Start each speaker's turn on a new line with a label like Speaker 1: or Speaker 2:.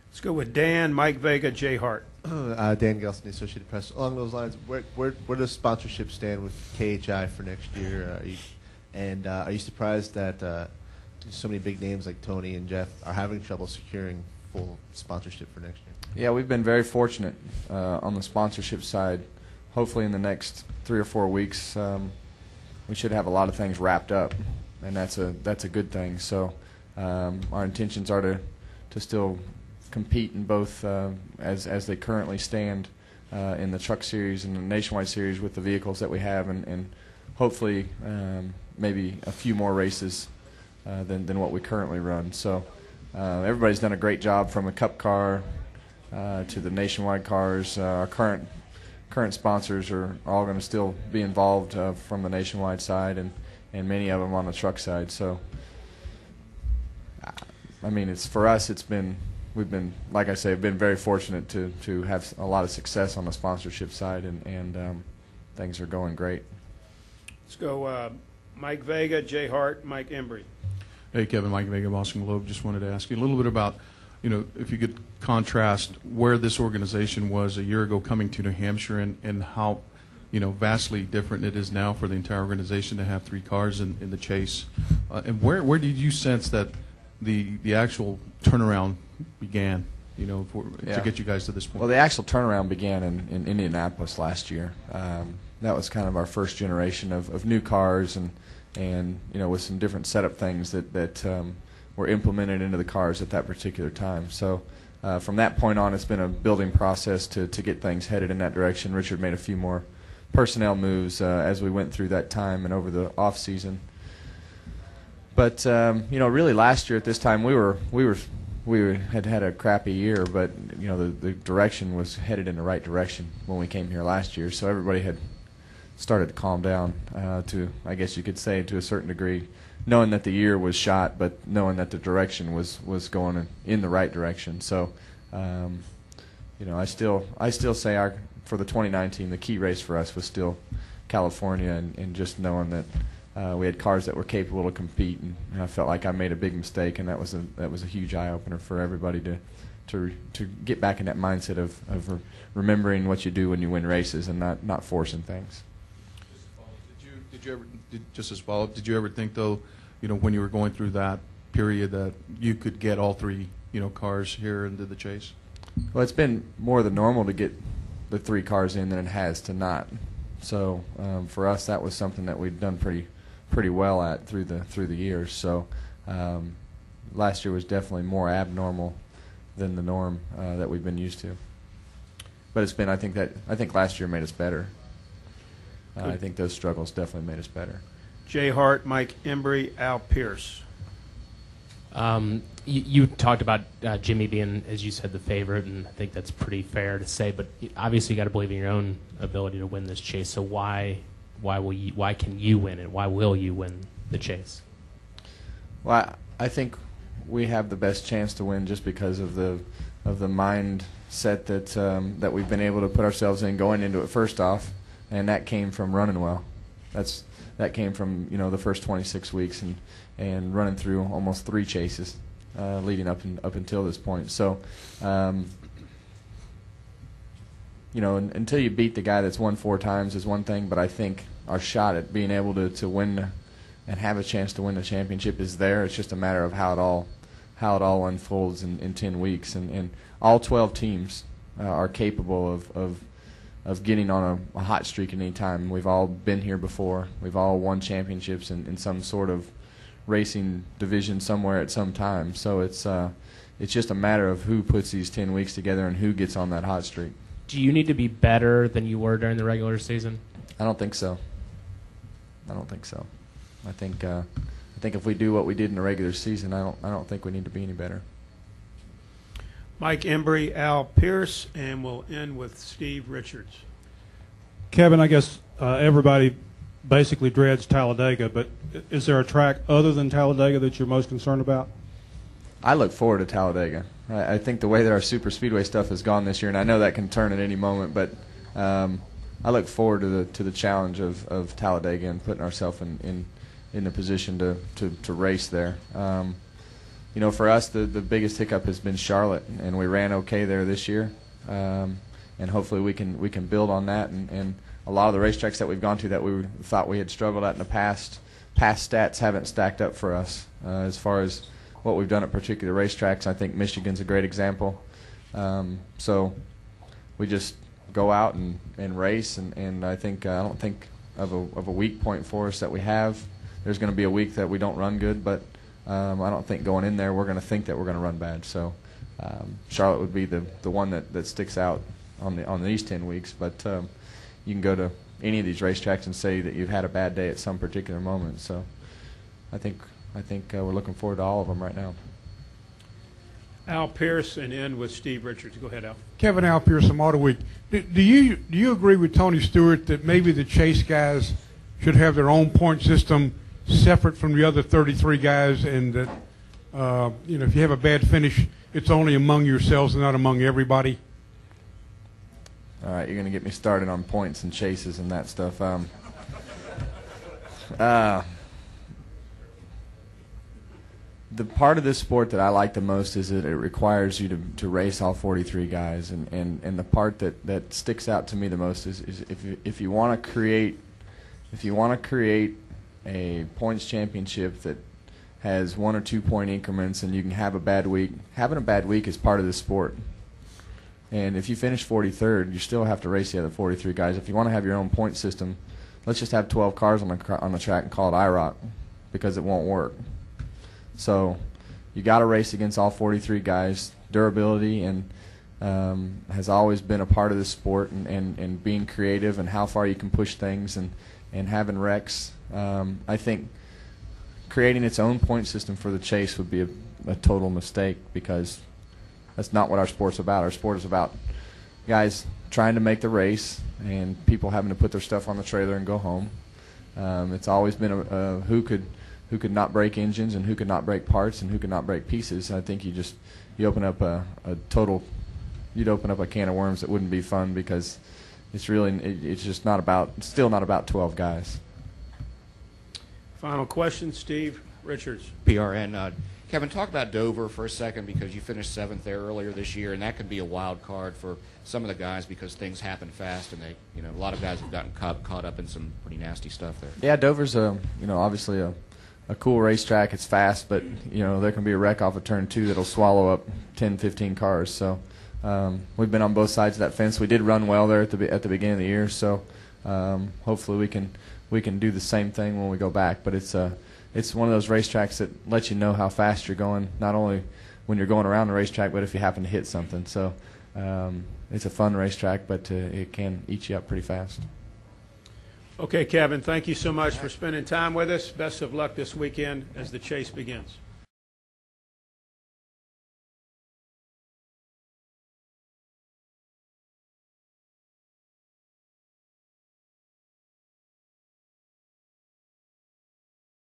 Speaker 1: Let's go with Dan, Mike Vega, Jay Hart.
Speaker 2: Dan Gelson, the Associated Press. Along those lines, where does sponsorship stand with KHI for next year? Are you surprised that so many big names like Tony and Jeff are having trouble securing full sponsorship for next year?
Speaker 3: Yeah, we've been very fortunate on the sponsorship side. Hopefully in the next 3 or 4 weeks, we should have a lot of things wrapped up, and that's a good thing. So our intentions are to still compete in both as they currently stand in the Truck Series and the Nationwide Series with the vehicles that we have, and hopefully maybe a few more races than what we currently run. So everybody's done a great job, from the Cup car to the Nationwide cars. Our current sponsors are all going to still be involved from the Nationwide side, and many of them on the truck side. So I mean, for us, we've been, like I say, been very fortunate to have a lot of success on the sponsorship side, and things are going great.
Speaker 1: Let's go Mike Vega, Jay Hart, Mike Embry.
Speaker 4: Hey, Kevin, Mike Vega, Boston Globe. Just wanted to ask you a little bit about, if you could contrast where this organization was a year ago coming to New Hampshire, and how, vastly different it is now for the entire organization to have 3 cars in the chase. And where did you sense that the actual turnaround began, to get you guys to this point?
Speaker 3: Well, the actual turnaround began in Indianapolis last year. That was kind of our first generation of new cars, and with some different setup things that were implemented into the cars at that particular time. So from that point on, it's been a building process to get things headed in that direction. Richard made a few more personnel moves as we went through that time and over the off season. But really last year at this time we had a crappy year, but the direction was headed in the right direction when we came here last year. So everybody had started to calm down to, I guess you could say, to a certain degree, knowing that the year was shot, but knowing that the direction was going in the right direction. So I still say for the 2019, the key race for us was still California, and just knowing that we had cars that were capable to compete, and I felt like I made a big mistake, and that was a huge eye opener for everybody to get back in that mindset of remembering what you do when you win races and not forcing things.
Speaker 4: Did you ever think, though, when you were going through that period, that you could get all 3 cars here into the chase?
Speaker 3: Well, it's been more than normal to get the 3 cars in than it has to not. So for us, that was something that we'd done pretty well at through the years. So last year was definitely more abnormal than the norm that we've been used to. But it's been, I think last year made us better. I think those struggles definitely made us better.
Speaker 1: Jay Hart, Mike Embry, Al Pierce.
Speaker 5: You talked about Jimmy being, as you said, the favorite, and I think that's pretty fair to say. But obviously, you got to believe in your own ability to win this chase. So why can you win it? Why will you win the chase?
Speaker 3: Well, I think we have the best chance to win just because of the mindset that we've been able to put ourselves in going into it. First off, and that came from running well. That came from the first 26 weeks and running through almost 3 chases leading up until this point. So until you beat the guy that's won 4 times is one thing, but I think our shot at being able to win and have a chance to win the championship is there. It's just a matter of how it all unfolds in 10 weeks, and all 12 teams are capable of getting on a hot streak at any time. We've all been here before. We've all won championships in some sort of racing division somewhere at some time. So it's just a matter of who puts these 10 weeks together and who gets on that hot streak.
Speaker 5: Do you need to be better than you were during the regular season?
Speaker 3: I don't think so. I think if we do what we did in the regular season, I don't think we need to be any better.
Speaker 1: Mike Embry, Al Pierce, and we'll end with Steve Richards.
Speaker 6: Kevin, I guess everybody basically dreads Talladega, but is there a track other than Talladega that you're most concerned about?
Speaker 3: I look forward to Talladega. I think the way that our super speedway stuff has gone this year, and I know that can turn at any moment, but I look forward to the challenge of Talladega and putting ourselves in the position to race there. you know, for us, the biggest hiccup has been Charlotte, and we ran okay there this year, and hopefully we can build on that. And a lot of the racetracks that we've gone to that we thought we had struggled at in the past stats haven't stacked up for us as far as what we've done at particular racetracks. I think Michigan's a great example. So we just go out and race, and I think I don't think of a weak point for us that we have. There's going to be a week that we don't run good, but I don't think going in there we're going to think that we're going to run bad. So Charlotte would be the one that sticks out on these 10 weeks. But you can go to any of these racetracks and say that you've had a bad day at some particular moment. So I think we're looking forward to all of them right now.
Speaker 1: Al Pierce, and end with Steve Richards. Go ahead, Al.
Speaker 7: Kevin Al Pierce from Auto Week. Do you agree with Tony Stewart that maybe the Chase guys should have their own point system separate from the other 33 guys, and that if you have a bad finish, it's only among yourselves and not among everybody?
Speaker 3: All right, you're going to get me started on points and chases and that stuff. The part of this sport that I like the most is that it requires you to race all 43 guys, and the part that sticks out to me the most is if you want to create a points championship that has 1 or 2 point increments, and you can have a bad week. Having a bad week is part of this sport. And if you finish 43rd, you still have to race the other 43 guys. If you want to have your own point system, let's just have 12 cars on the track and call it IROC, because it won't work. So you got to race against all 43 guys. Durability and has always been a part of the sport, and being creative and how far you can push things and having wrecks. I think creating its own point system for the Chase would be a total mistake, because that's not what our sport's about. Our sport is about guys trying to make the race and people having to put their stuff on the trailer and go home. It's always been a who could not break engines and who could not break parts and who could not break pieces. I think you open up you'd open up a can of worms that wouldn't be fun, because it's just still not about 12 guys.
Speaker 1: Final question, Steve Richards.
Speaker 8: PRN. Kevin, talk about Dover for a second, because you finished 7th there earlier this year, and that could be a wild card for some of the guys because things happen fast, and a lot of guys have gotten caught up in some pretty nasty stuff there.
Speaker 3: Yeah, Dover's obviously a cool racetrack. It's fast, but there can be a wreck off of turn 2 that'll swallow up 10, 15 cars. So we've been on both sides of that fence. We did run well there at the beginning of the year, so hopefully we can do the same thing when we go back. But it's one of those racetracks that lets you know how fast you're going, not only when you're going around the racetrack, but if you happen to hit something. So it's a fun racetrack, but it can eat you up pretty fast.
Speaker 1: Okay, Kevin, thank you so much for spending time with us. Best of luck this weekend as the chase begins.